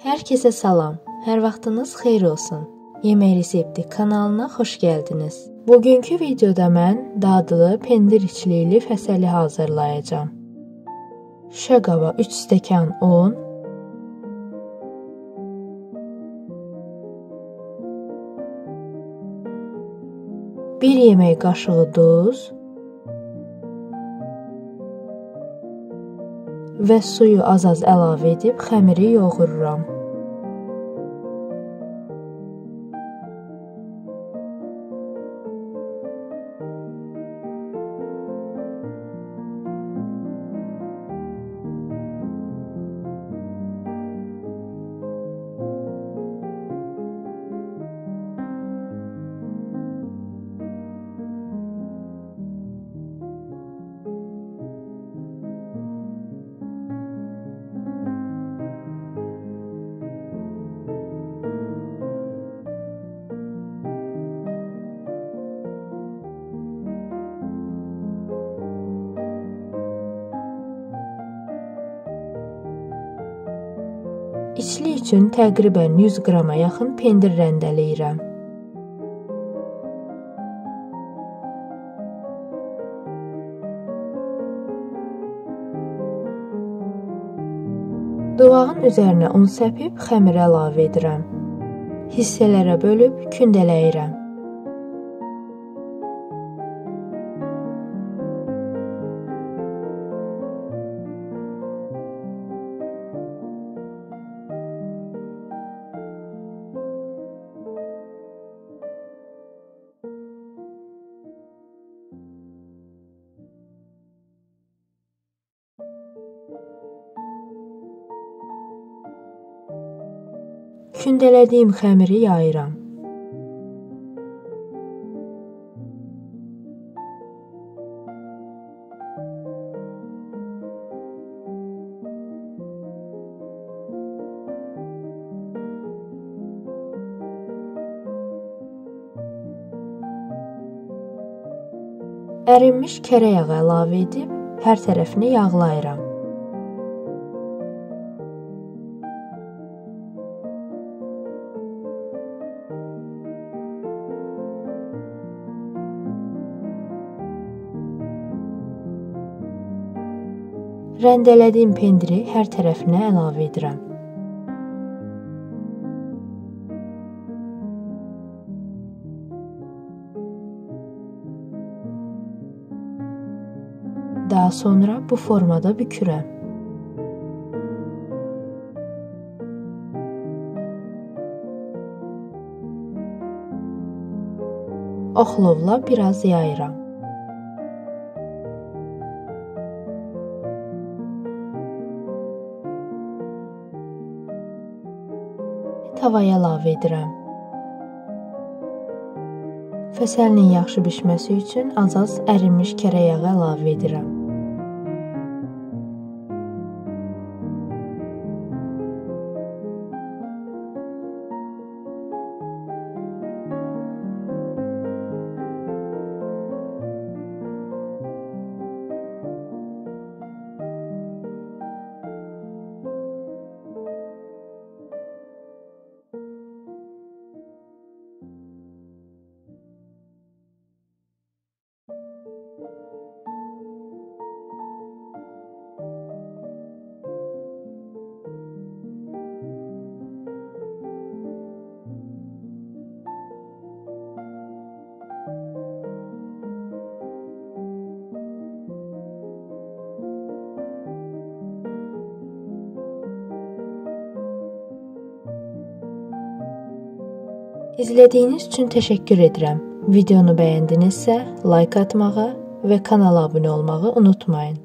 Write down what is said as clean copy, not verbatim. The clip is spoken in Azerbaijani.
Hər kəsə salam, hər vaxtınız xeyir olsun. Yemək resepti kanalına xoş gəldiniz. Bugünkü videoda mən dadlı pendir içlikli fəsəli hazırlayacağam. Şüşə qaba 3 stəkan un, bir yemək qaşığı duz və suyu az-az əlavə edib xəmiri yoğururam. İçli üçün təqribən 100 qrama yaxın pendir rəndələyirəm. Duvağın üzərinə un səpib xəmir əlavə edirəm. Hissələrə bölüb kündələyirəm. Kündələdiyim xəmiri yayıram. Ərinmiş kərə yağı əlavə edib hər tərəfini yağlayıram. Rəndələdiyim pendiri hər tərəfinə əlavə edirəm. Daha sonra bu formada bükürəm. Oxlovla biraz yayıram. Tavaya əlavə edirəm. Fəsəlinin yaxşı bişməsi üçün az-az ərinmiş kərə yağı əlavə edirəm. İzlədiyiniz üçün təşəkkür edirəm. Videonu bəyəndinizsə, like atmağı və kanala abunə olmağı unutmayın.